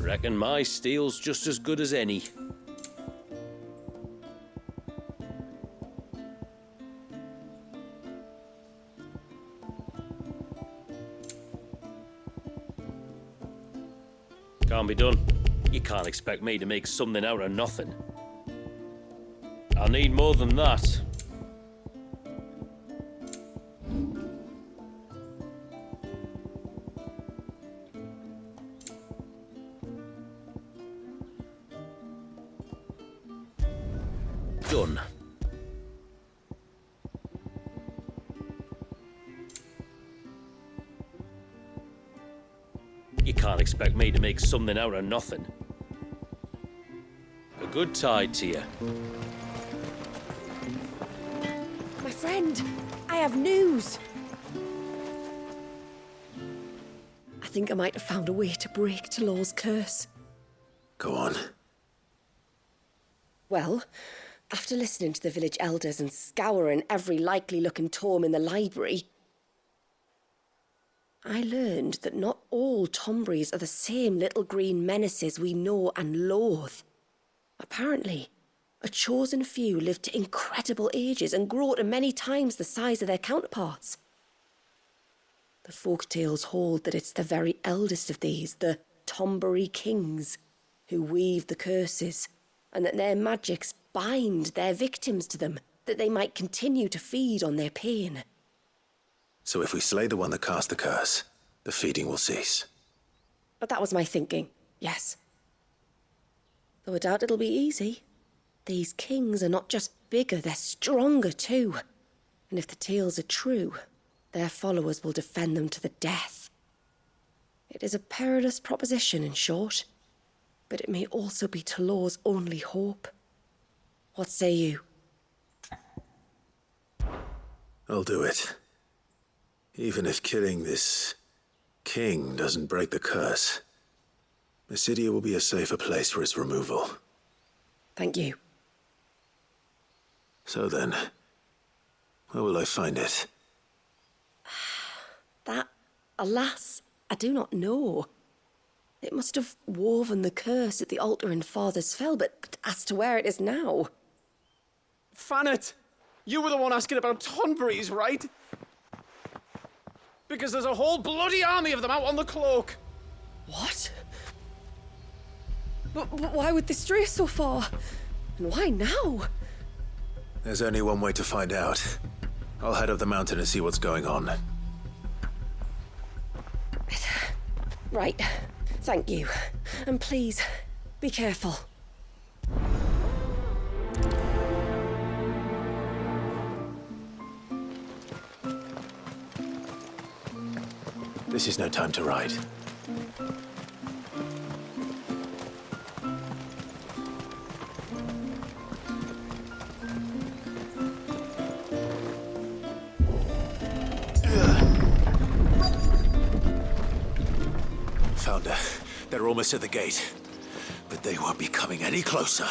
Reckon my steel's just as good as any. Can't be done. You can't expect me to make something out of nothing. I need more than that. Done. You can't expect me to make something out of nothing. A good tide to you. My friend, I have news. I think I might have found a way to break Talor's curse. Go on. Well, after listening to the village elders and scouring every likely-looking tome in the library, I learned that not all Tomberries are the same little green menaces we know and loathe. Apparently, a chosen few live to incredible ages and grow to many times the size of their counterparts. The folktales hold that it's the very eldest of these, the Tomberry kings, who weave the curses, and that their magics bind their victims to them, that they might continue to feed on their pain. So if we slay the one that cast the curse, the feeding will cease. But that was my thinking, yes. Though I doubt it'll be easy. These kings are not just bigger, they're stronger too. And if the tales are true, their followers will defend them to the death. It is a perilous proposition, in short, but it may also be Talor's only hope. What say you? I'll do it. Even if killing this king doesn't break the curse, Mysidia will be a safer place for its removal. Thank you. So then, where will I find it? That, alas, I do not know. It must have woven the curse at the altar in Father's Fell, but as to where it is now... Fanet! You were the one asking about Tonberries, right? Because there's a whole bloody army of them out on the cloak! What? But why would they stray so far? And why now? There's only one way to find out. I'll head up the mountain and see what's going on. Right. Thank you. And please, be careful. This is no time to ride. Found her. They're almost at the gate. But they won't be coming any closer.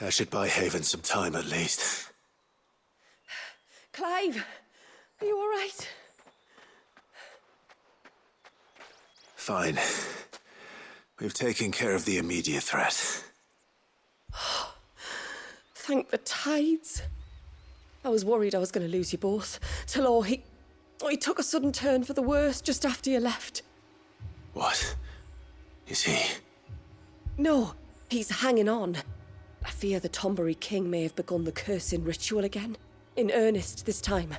That should buy Haven some time, at least. Clive, are you all right? Fine. We've taken care of the immediate threat. Thank the tides. I was worried I was going to lose you both. Talor, he took a sudden turn for the worse just after you left. What? Is he? No, he's hanging on. I fear the Tombury King may have begun the cursing ritual again. In earnest this time.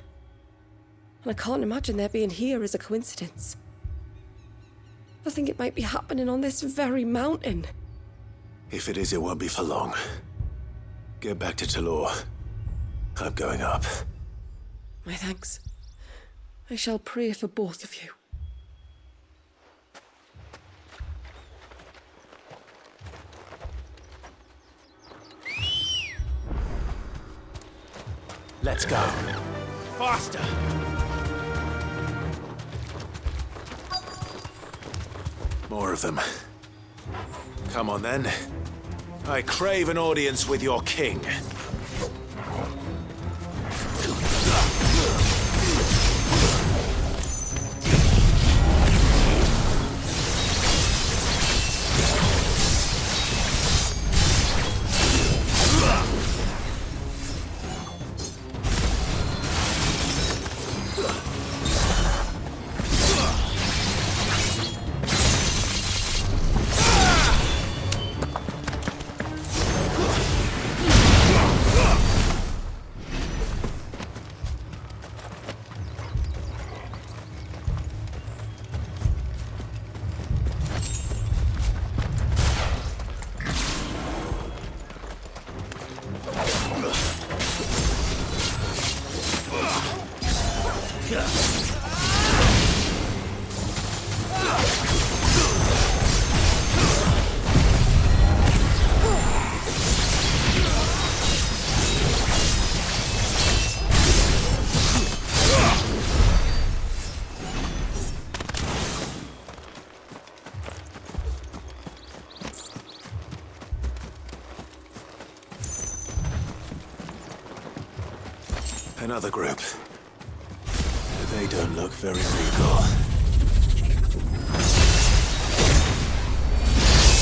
And I can't imagine their being here as a coincidence. I think it might be happening on this very mountain. If it is, it won't be for long. Get back to Talor. I'm going up. My thanks. I shall pray for both of you. Let's go. Faster! More of them. Come on then. I crave an audience with your king. Another group. They don't look very regal.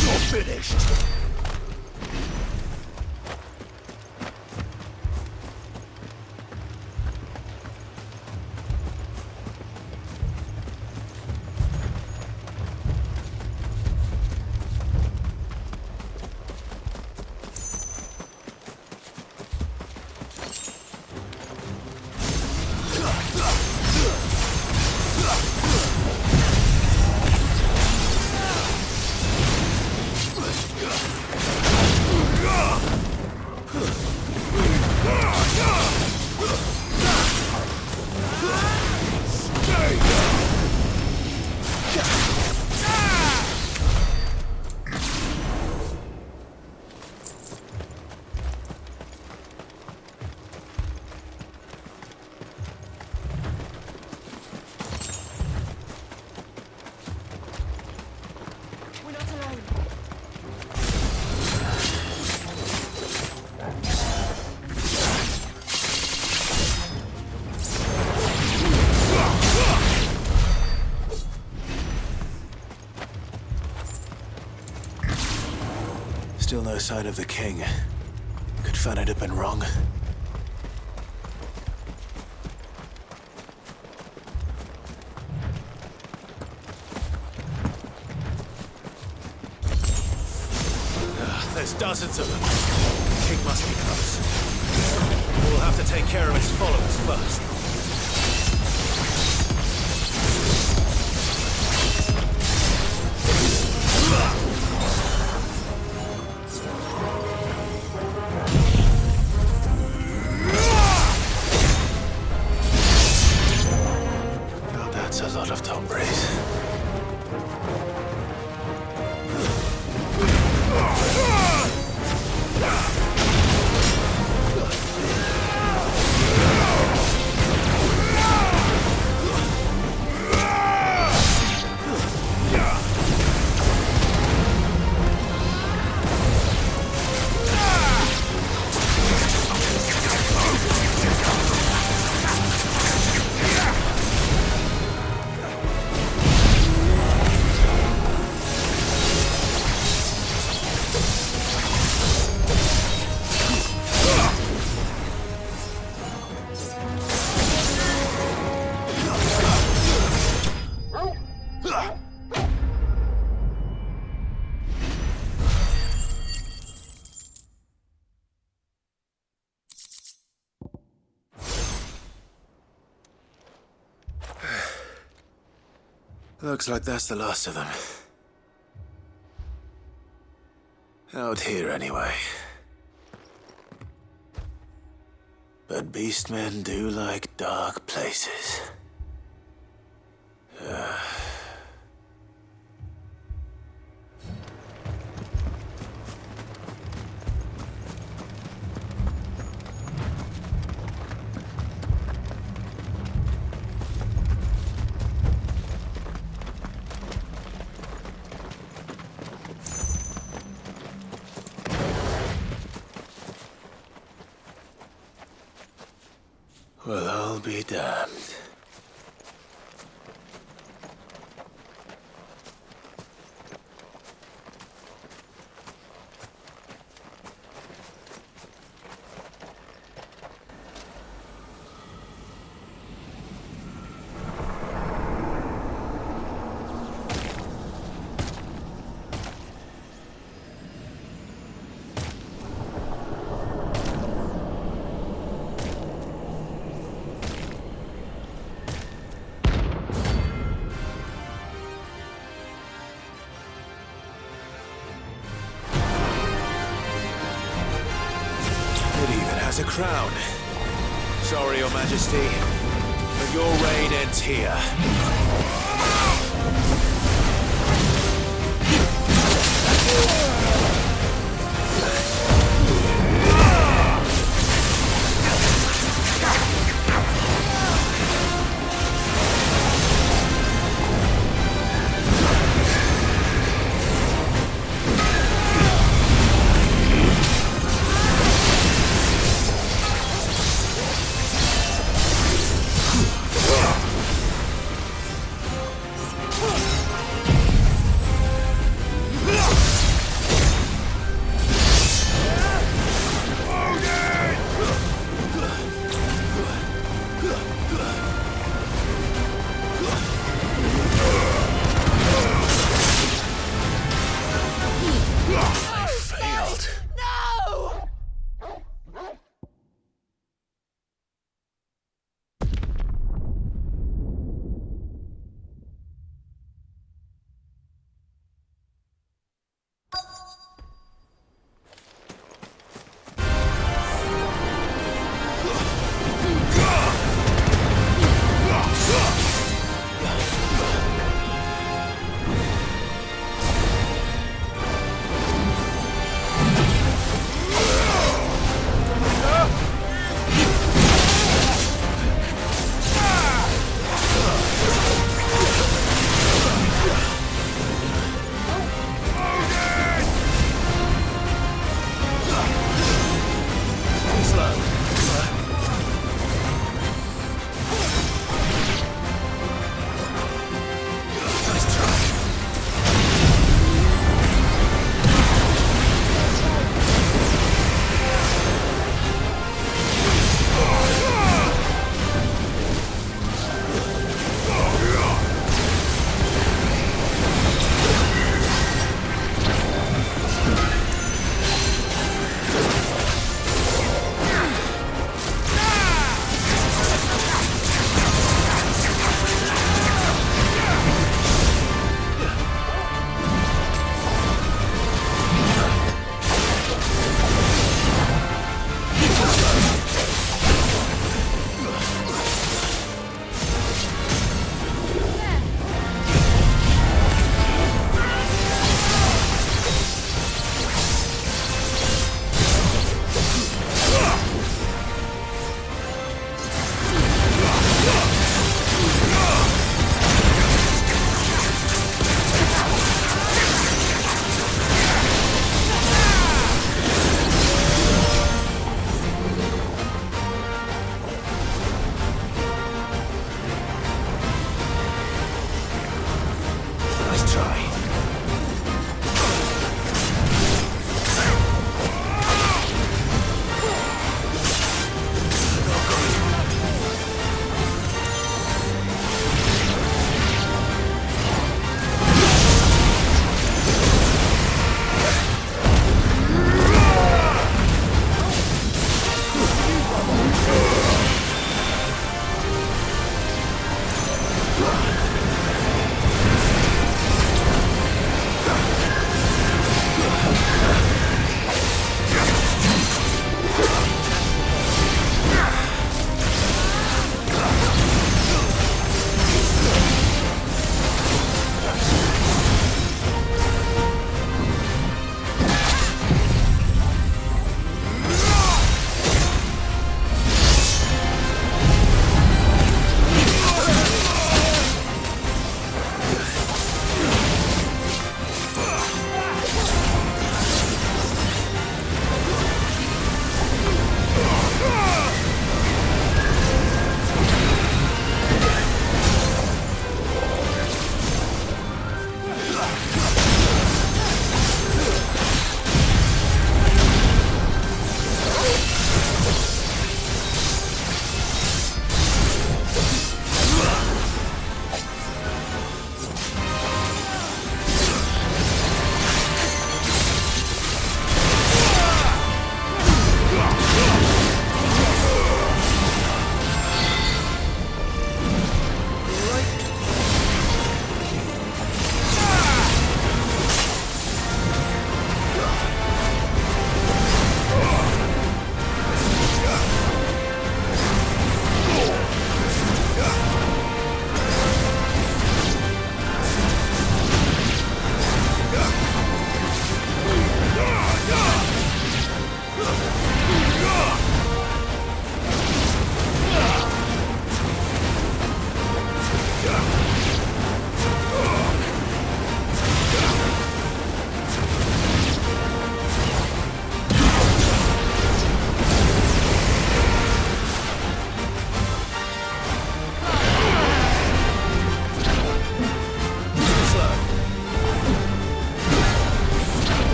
You're finished! Still no sign of the king. Could Fanit have been wrong? There's dozens of them. The king must be close. We'll have to take care of his followers first. Now that's a lot of Tomburies. Looks like that's the last of them. Out here, anyway. But beastmen do like dark places. Well, I'll be damned. It even has a crown. Sorry, Your Majesty, but your reign ends here.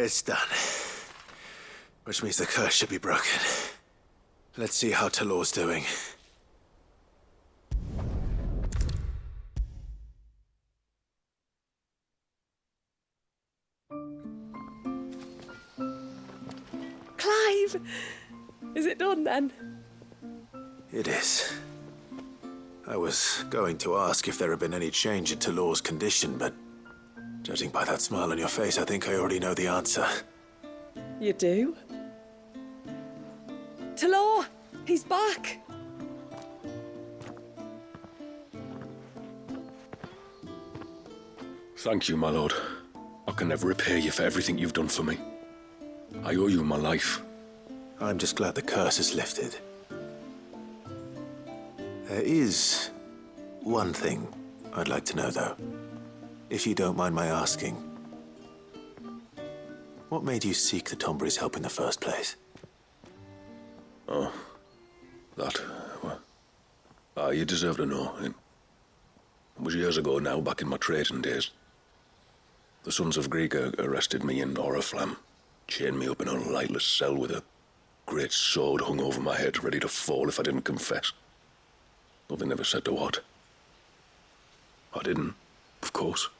It's done. Which means the curse should be broken. Let's see how Talor's doing. Clive! Is it done then? It is. I was going to ask if there had been any change in Talor's condition, but judging by that smile on your face, I think I already know the answer. You do? Talor! He's back! Thank you, my lord. I can never repay you for everything you've done for me. I owe you my life. I'm just glad the curse is lifted. There is one thing I'd like to know, though. If you don't mind my asking. What made you seek the Tombury's help in the first place? Oh, that, well, you deserve to know. It was years ago now, back in my trading days. The Sons of Greek arrested me in Oriflamme, chained me up in a lightless cell with a great sword hung over my head, ready to fall if I didn't confess. Though they never said to what. I didn't, of course.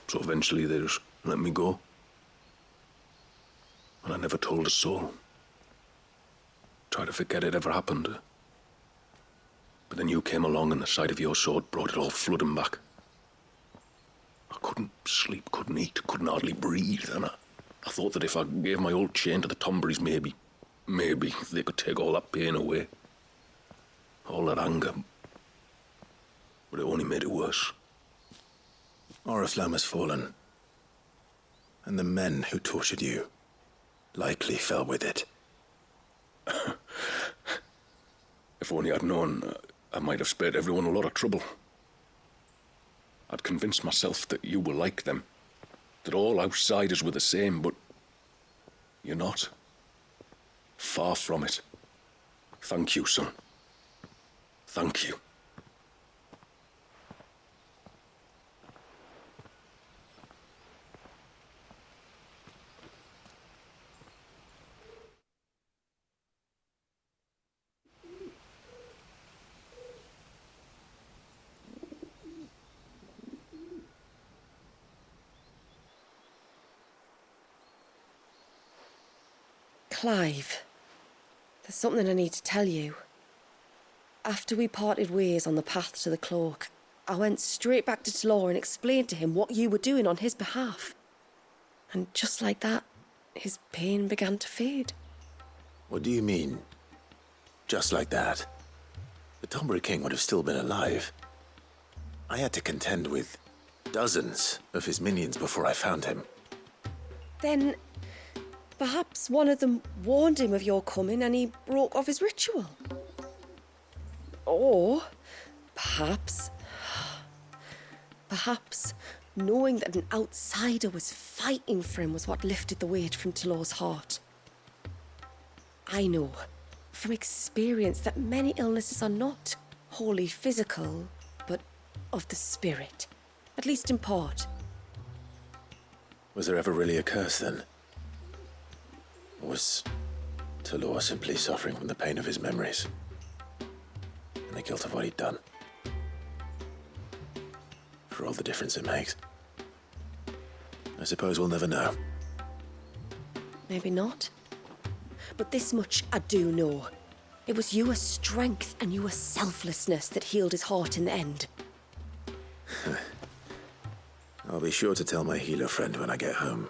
So eventually they just let me go. And I never told a soul. Tried to forget it ever happened. But then you came along and the sight of your sword brought it all flooding back. I couldn't sleep, couldn't eat, couldn't hardly breathe, and I thought that if I gave my old chain to the Tomburys, maybe they could take all that pain away. All that anger. But it only made it worse. Oriflamme has fallen. And the men who tortured you likely fell with it. If only I'd known, I might have spared everyone a lot of trouble. I'd convinced myself that you were like them, that all outsiders were the same, but you're not. Far from it. Thank you, son. Thank you. Clive, there's something I need to tell you. After we parted ways on the path to the cloak, I went straight back to Talor and explained to him what you were doing on his behalf. And just like that, his pain began to fade. What do you mean? Just like that? The Tombury King would have still been alive. I had to contend with dozens of his minions before I found him. Then, perhaps one of them warned him of your coming and he broke off his ritual. Or, perhaps knowing that an outsider was fighting for him was what lifted the weight from Talor's heart. I know, from experience, that many illnesses are not wholly physical, but of the spirit, at least in part. Was there ever really a curse, then? Or was Talor simply suffering from the pain of his memories? And the guilt of what he'd done? For all the difference it makes. I suppose we'll never know. Maybe not. But this much I do know. It was your strength and your selflessness that healed his heart in the end. I'll be sure to tell my healer friend when I get home.